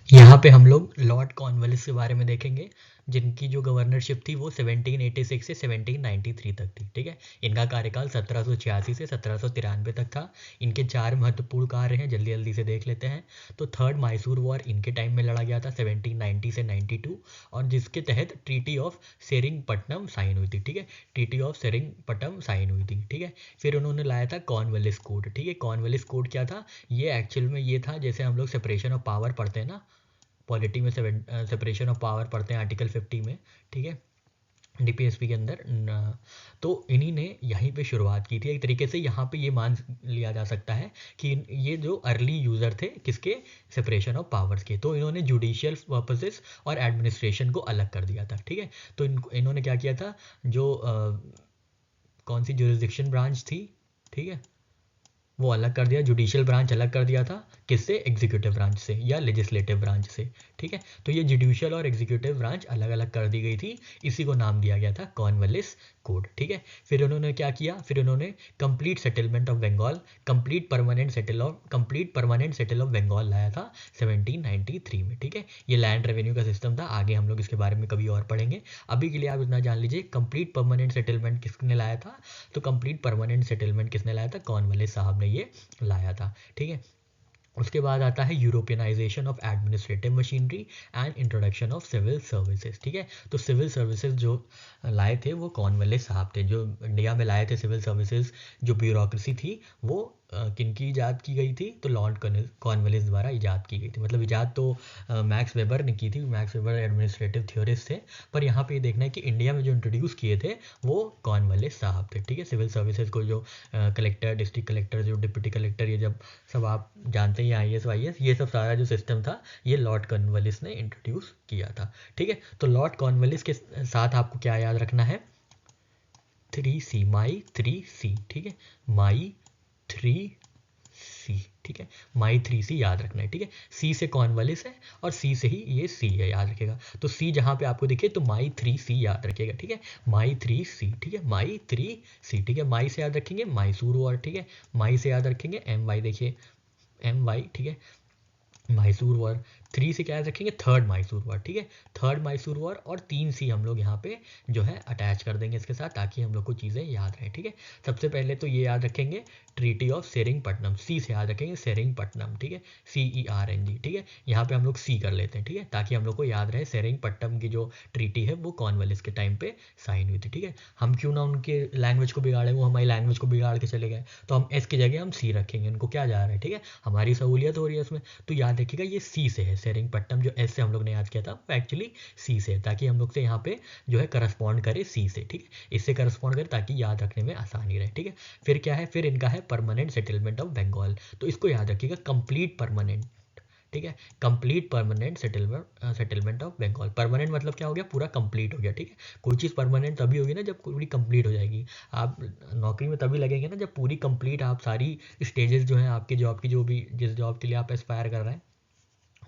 यहाँ पे हम लोग लॉर्ड कॉर्नवालिस के बारे में देखेंगे, जिनकी जो गवर्नरशिप थी वो 1786 से 1793 तक थी। ठीक है, इनका कार्यकाल 1786 से 1793 तक था। इनके 4 महत्वपूर्ण कार्य हैं, जल्दी जल्दी से देख लेते हैं। तो थर्ड मैसूर वॉर इनके टाइम में लड़ा गया था 1790 से 92, और जिसके तहत ट्रीटी ऑफ सेरिंगपट्टनम साइन हुई थी। ठीक है, ट्रीटी ऑफ सेरिंगपट्टनम साइन हुई थी। ठीक है, फिर उन्होंने लाया था कॉर्नवालिस कोड। ठीक है, कॉर्नवालिस कोड क्या था? ये एक्चुअल में ये था, जैसे हम लोग सेपरेशन ऑफ पावर पढ़ते हैं ना, पॉलिटी में सेपरेशन ऑफ पावर पढ़ते हैं आर्टिकल 50 में। ठीक है, डीपीएसपी के अंदर तो इन्हीं ने यहीं पे शुरुआत की थी। एक तरीके से यहाँ पे ये मान लिया जा सकता है कि ये जो अर्ली यूज़र थे किसके, सेपरेशन ऑफ पावर्स के, तो इन्होंने जुडिशियल पर्पसेस और एडमिनिस्ट्रेशन को अलग कर दिया था। ठीक है, तो इन्होंने क्या किया था, जो कौन सी जुरिस्डिक्शन ब्रांच थी, ठीक है, वो अलग कर दिया, जुडिशियल ब्रांच अलग कर दिया था, किससे, एग्जीक्यूटिव ब्रांच से या लेजिस्लेटिव ब्रांच से। ठीक है, तो ये जुडिशियल और एग्जीक्यूटिव ब्रांच अलग अलग कर दी गई थी, इसी को नाम दिया गया था कॉर्नवालिस कोड। ठीक है, फिर उन्होंने क्या किया, फिर उन्होंने complete settlement of Bengal, complete permanent settle of Bengal लाया था 1793 में। ठीक है, ये लैंड रेवेन्यू का सिस्टम था, आगे हम लोग इसके बारे में कभी और पढ़ेंगे। अभी के लिए आप इतना जान लीजिए, कंप्लीट परमानेंट सेटलमेंट किसने लाया था, तो कंप्लीट परमानेंट सेटलमेंट किसने लाया था, कॉर्नवालिस साहब ने ये लाया था। ठीक है, उसके बाद आता है Europeanization of administrative machinery and introduction of civil services. ठीक है, तो सिविल सर्विसेज जो लाए थे वो कॉर्नवालिस साहब थे, जो इंडिया में लाए थे सिविल सर्विसेज। जो ब्यूरोक्रेसी थी वो किनकी ईजाद की गई थी, तो लॉर्ड कॉर्नवालिस द्वारा ईजाद की गई थी। मतलब ईजाद तो मैक्स वेबर ने की थी, मैक्स वेबर एडमिनिस्ट्रेटिव थ्योरिस्ट थे, पर यहाँ पे ये देखना है कि इंडिया में जो इंट्रोड्यूस किए थे वो कॉर्नवालिस साहब थे। ठीक है, सिविल सर्विसेज को जो कलेक्टर, डिस्ट्रिक्ट कलेक्टर, जो डिप्टी कलेक्टर, ये जब सब आप जानते हैं, IAS वाईएएस, ये सब सारा जो सिस्टम था ये लॉर्ड कॉर्नवालिस ने इंट्रोड्यूस किया था। ठीक है, तो लॉर्ड कॉर्नवालिस के साथ आपको क्या याद रखना है, 3C, माई 3C। ठीक है, माई 3C। ठीक है, माई 3C याद रखना है। ठीक है, सी से कॉर्नवालिस है और सी से ही ये सी है, याद रखेगा। तो सी जहाँ पे आपको दिखे तो माई 3C याद रखेगा। ठीक है, माई 3C। ठीक है, माई 3C। ठीक है, माई से याद रखेंगे मैसूर वॉर। ठीक है, माई से याद रखेंगे MY, देखिए MY। ठीक है, मैसूर वॉर। 3 से क्या याद रखेंगे, थर्ड मैसूर वॉर। ठीक है, थर्ड मैसूर वॉर, और 3C हम लोग यहाँ पे जो है अटैच कर देंगे इसके साथ, ताकि हम लोग को चीज़ें याद रहें। ठीक है, सबसे पहले तो ये याद रखेंगे ट्रीटी ऑफ सेरिंगपट्टनम, सी से याद रखेंगे सेरिंगपट्टनम। ठीक है, CERNG। ठीक है, यहाँ पे हम लोग सी कर लेते हैं। ठीक है, ताकि हम लोग को याद रहे सेरिंगपट्टनम की जो ट्रीटी है वो कॉर्नवालिस के टाइम पे साइन हुई थी। ठीक है, हम क्यों ना उनके लैंग्वेज को बिगाड़े, वो हमारी लैंग्वेज को बिगाड़ के चले गए, तो हम एस की जगह हम सी रखेंगे, उनको क्या जा रहा है। ठीक है, हमारी सहूलियत हो रही है उसमें, तो याद रखिएगा ये सी से है, सेरिंगपट्टनम जो एस से हम लोग ने याद किया था वो एक्चुअली सी से है, ताकि हम लोग से यहाँ पे जो है करस्पॉन्ड करे सी से। ठीक है, इससे करस्पॉन्ड करे ताकि याद रखने में आसानी रहे। ठीक है, फिर क्या है, फिर इनका है परमानेंट सेटलमेंट ऑफ बंगाल, तो इसको याद रखिएगा, कंप्लीट परमानेंट। ठीक है, complete permanent settlement of Bengal. Permanent मतलब क्या हो गया, पूरा कंप्लीट हो गया। ठीक है, कोई चीज़ परमानेंट तभी होगी ना जब पूरी कंप्लीट हो जाएगी। आप नौकरी में तभी लगेंगे ना जब पूरी कंप्लीट, आप सारी स्टेजेस जो हैं आपकी जॉब की, जो भी जिस जॉब के लिए आप एस्पायर कर रहे हैं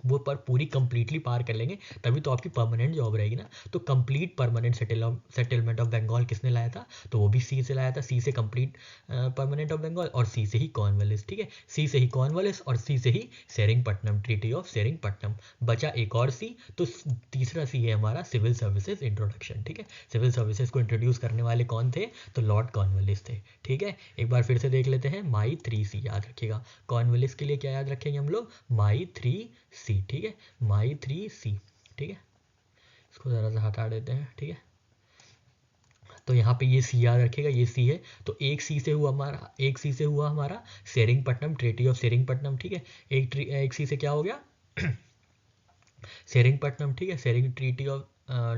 वो पर पूरी कंप्लीटली पार कर लेंगे, तभी तो आपकी परमानेंट जॉब रहेगी ना। तो complete permanent settlement of Bengal किसने लाया था, तो वो भी सी से लाया था, सी से कंप्लीट परमानेंट ऑफ बंगाल, और सी से ही कॉर्नवालिस। ठीक है, सी से ही कॉर्नवालिस और सी से ही सेरिंगपट्टनम, ट्रीटी ऑफ सेरिंगपट्टनम। बचा एक और सी, तो तीसरा सी है हमारा सिविल सर्विसेज इंट्रोडक्शन। ठीक है, सिविल सर्विसेज को इंट्रोड्यूस करने वाले कौन थे, तो लॉर्ड कॉर्नवालिस थे। ठीक है, एक बार फिर से देख लेते हैं, माई 3C याद रखिएगा। कॉर्नवालिस के लिए क्या याद रखेंगे हम लोग, माई 3C। ठीक है, माई 3C। ठीक है, इसको ज़रा सा हटा देते हैं। ठीक है, तो यहाँ पे ये सी याद रखेगा, ये सी है, तो एक सी से हुआ हमारा सेरिंगपट्टनम, ट्रीटी ऑफ सेरिंगपट्टनम। ठीक है, एक सी से क्या हो गया, सेरिंगपट्टनम। ठीक है,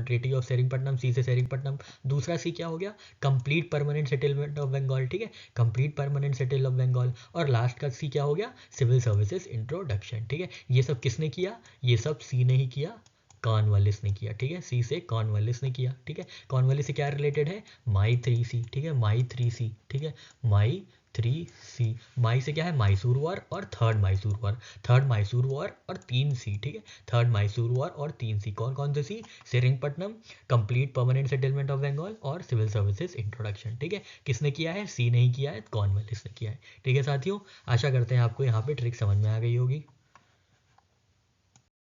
ट्रीटी ऑफ सेरिंगपट्टनम, सी से सेरिंगपट्टनम। दूसरा सी क्या हो गया, complete permanent settlement of Bengal. ठीक है, complete permanent settle of Bengal. और लास्ट का सी क्या हो गया, सिविल सर्विसेज इंट्रोडक्शन। ठीक है, ये सब किसने किया, ये सब सी ने ही किया, कॉर्नवालिस ने किया। ठीक है, सी से कॉर्नवालिस ने किया। ठीक है, कॉर्नवालिस से क्या रिलेटेड है, माई 3C। ठीक है, माई 3C। ठीक है, माई 3C। माई से क्या है, मैसूर वॉर और third Mysore war, third Mysore war और 3C। ठीक है, थर्ड मैसूर वॉर और 3C, कौन कौन से C, Seringapatam, complete permanent settlement of Bengal और सिविल सर्विसेज इंट्रोडक्शन। ठीक है, किसने किया है, सी नहीं किया है, कॉर्नवालिस ने किया है। ठीक है साथियों, आशा करते हैं आपको यहाँ पे ट्रिक समझ में आ गई होगी।